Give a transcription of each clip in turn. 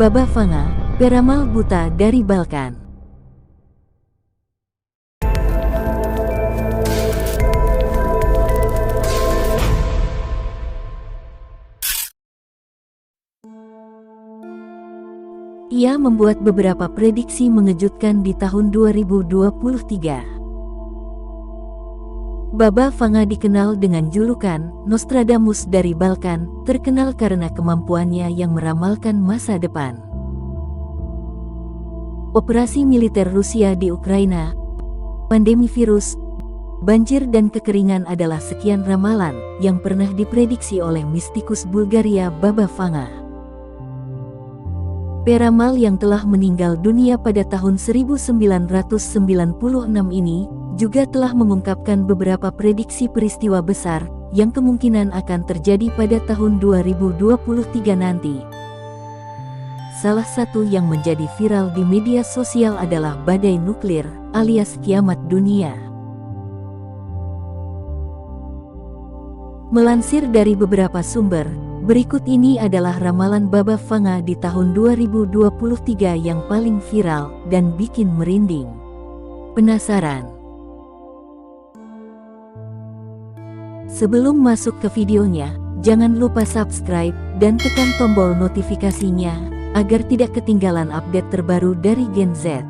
Baba Vanga, peramal buta dari Balkan. Ia membuat beberapa prediksi mengejutkan di tahun 2023. Baba Vanga dikenal dengan julukan Nostradamus dari Balkan, terkenal karena kemampuannya yang meramalkan masa depan. Operasi militer Rusia di Ukraina, pandemi virus, banjir dan kekeringan adalah sekian ramalan yang pernah diprediksi oleh mistikus Bulgaria Baba Vanga. Peramal yang telah meninggal dunia pada tahun 1996 ini juga telah mengungkapkan beberapa prediksi peristiwa besar yang kemungkinan akan terjadi pada tahun 2023 nanti. Salah satu yang menjadi viral di media sosial adalah badai nuklir alias kiamat dunia. Melansir dari beberapa sumber, berikut ini adalah ramalan Baba Vanga di tahun 2023 yang paling viral dan bikin merinding. Penasaran? Sebelum masuk ke videonya, jangan lupa subscribe dan tekan tombol notifikasinya agar tidak ketinggalan update terbaru dari Gen Z.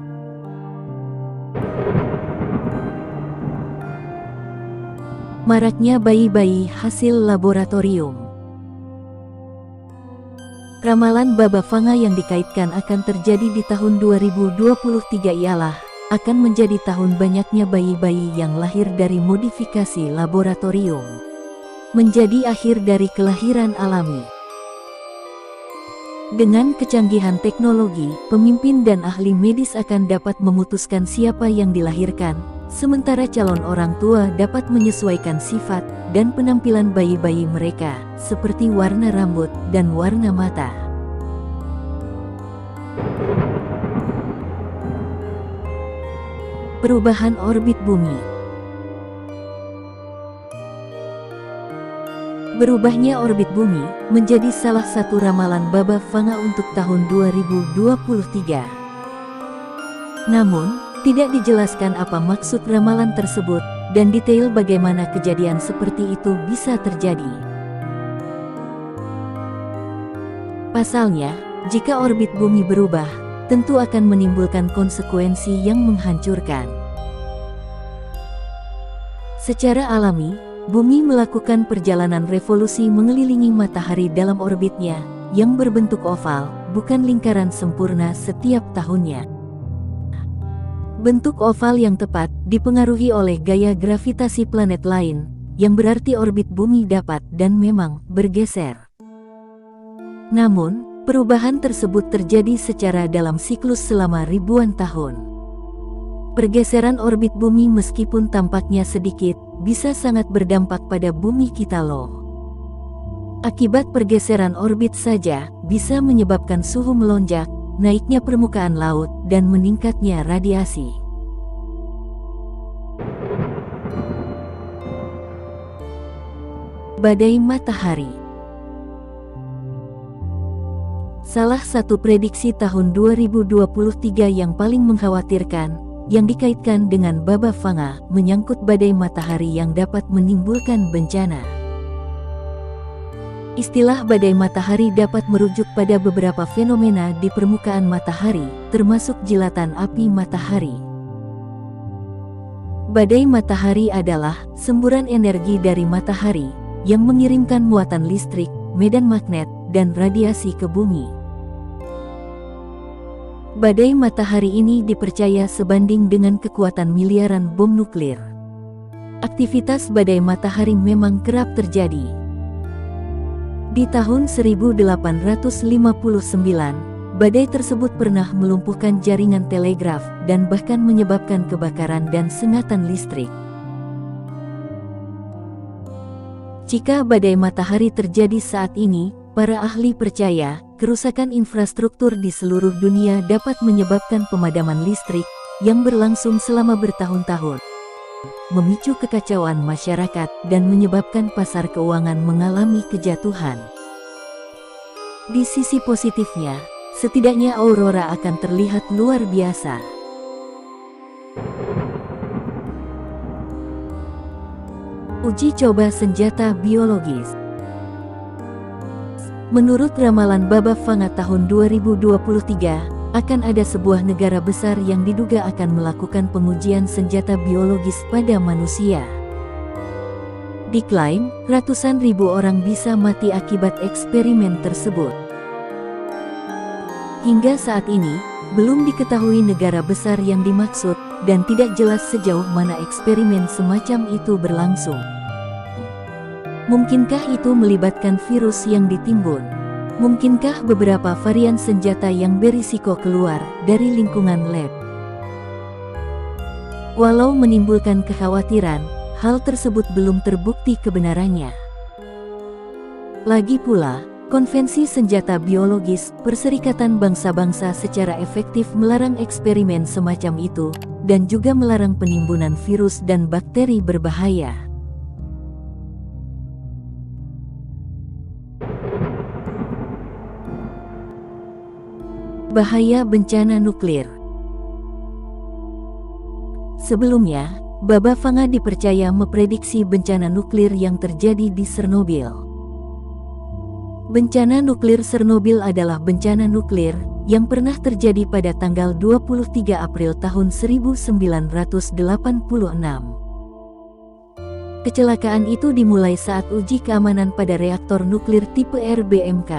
Maraknya bayi-bayi hasil laboratorium. Ramalan Baba Vanga yang dikaitkan akan terjadi di tahun 2023 ialah akan menjadi tahun banyaknya bayi-bayi yang lahir dari modifikasi laboratorium, menjadi akhir dari kelahiran alami. Dengan kecanggihan teknologi, pemimpin dan ahli medis akan dapat memutuskan siapa yang dilahirkan, sementara calon orang tua dapat menyesuaikan sifat dan penampilan bayi-bayi mereka, seperti warna rambut dan warna mata. Perubahan orbit bumi. Berubahnya orbit bumi menjadi salah satu ramalan Baba Vanga untuk tahun 2023. Namun, tidak dijelaskan apa maksud ramalan tersebut dan detail bagaimana kejadian seperti itu bisa terjadi. Pasalnya, jika orbit bumi berubah, tentu akan menimbulkan konsekuensi yang menghancurkan. Secara alami, bumi melakukan perjalanan revolusi mengelilingi matahari dalam orbitnya, yang berbentuk oval, bukan lingkaran sempurna setiap tahunnya. Bentuk oval yang tepat dipengaruhi oleh gaya gravitasi planet lain, yang berarti orbit bumi dapat dan memang bergeser. Namun, perubahan tersebut terjadi secara dalam siklus selama ribuan tahun. Pergeseran orbit bumi meskipun tampaknya sedikit, bisa sangat berdampak pada bumi kita loh. Akibat pergeseran orbit saja, bisa menyebabkan suhu melonjak, naiknya permukaan laut, dan meningkatnya radiasi. Badai matahari. Salah satu prediksi tahun 2023 yang paling mengkhawatirkan, yang dikaitkan dengan Baba Vanga, menyangkut badai matahari yang dapat menimbulkan bencana. Istilah badai matahari dapat merujuk pada beberapa fenomena di permukaan matahari, termasuk jilatan api matahari. Badai matahari adalah semburan energi dari matahari, yang mengirimkan muatan listrik, medan magnet, dan radiasi ke bumi. Badai matahari ini dipercaya sebanding dengan kekuatan miliaran bom nuklir. Aktivitas badai matahari memang kerap terjadi. Di tahun 1859, badai tersebut pernah melumpuhkan jaringan telegraf dan bahkan menyebabkan kebakaran dan sengatan listrik. Jika badai matahari terjadi saat ini, para ahli percaya kerusakan infrastruktur di seluruh dunia dapat menyebabkan pemadaman listrik yang berlangsung selama bertahun-tahun, memicu kekacauan masyarakat dan menyebabkan pasar keuangan mengalami kejatuhan. Di sisi positifnya, setidaknya aurora akan terlihat luar biasa. Uji coba senjata biologis. Menurut ramalan Baba Vanga tahun 2023, akan ada sebuah negara besar yang diduga akan melakukan pengujian senjata biologis pada manusia. Diklaim, ratusan ribu orang bisa mati akibat eksperimen tersebut. Hingga saat ini, belum diketahui negara besar yang dimaksud, dan tidak jelas sejauh mana eksperimen semacam itu berlangsung. Mungkinkah itu melibatkan virus yang ditimbun? Mungkinkah beberapa varian senjata yang berisiko keluar dari lingkungan lab? Walau menimbulkan kekhawatiran, hal tersebut belum terbukti kebenarannya. Lagi pula, Konvensi Senjata Biologis Perserikatan Bangsa-Bangsa secara efektif melarang eksperimen semacam itu, dan juga melarang penimbunan virus dan bakteri berbahaya. Bahaya bencana nuklir. Sebelumnya, Baba Vanga dipercaya memprediksi bencana nuklir yang terjadi di Chernobyl. Bencana nuklir Chernobyl adalah bencana nuklir yang pernah terjadi pada tanggal 23 April tahun 1986. Kecelakaan itu dimulai saat uji keamanan pada reaktor nuklir tipe RBMK.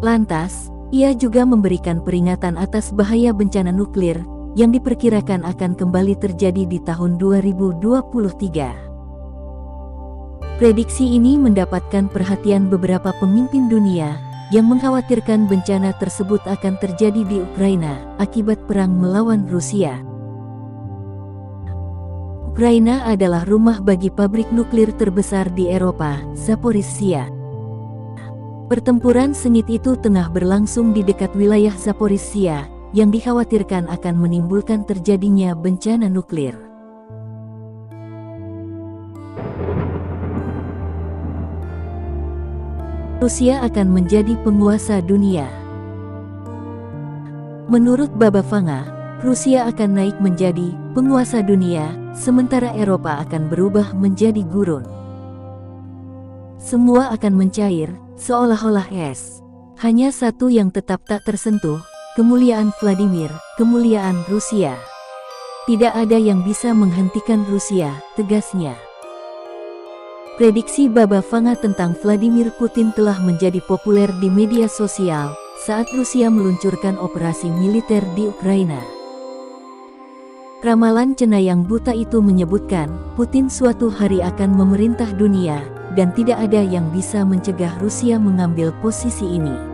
Lantas, ia juga memberikan peringatan atas bahaya bencana nuklir yang diperkirakan akan kembali terjadi di tahun 2023. Prediksi ini mendapatkan perhatian beberapa pemimpin dunia yang mengkhawatirkan bencana tersebut akan terjadi di Ukraina akibat perang melawan Rusia. Ukraina adalah rumah bagi pabrik nuklir terbesar di Eropa, Zaporizhzhia. Pertempuran sengit itu tengah berlangsung di dekat wilayah Zaporizhzhia, yang dikhawatirkan akan menimbulkan terjadinya bencana nuklir. Rusia akan menjadi penguasa dunia. Menurut Baba Vanga, Rusia akan naik menjadi penguasa dunia, sementara Eropa akan berubah menjadi gurun. Semua akan mencair, seolah-olah es. Hanya satu yang tetap tak tersentuh, kemuliaan Vladimir, kemuliaan Rusia. Tidak ada yang bisa menghentikan Rusia, tegasnya. Prediksi Baba Vanga tentang Vladimir Putin telah menjadi populer di media sosial saat Rusia meluncurkan operasi militer di Ukraina. Ramalan cenayang buta itu menyebutkan, Putin suatu hari akan memerintah dunia, dan tidak ada yang bisa mencegah Rusia mengambil posisi ini.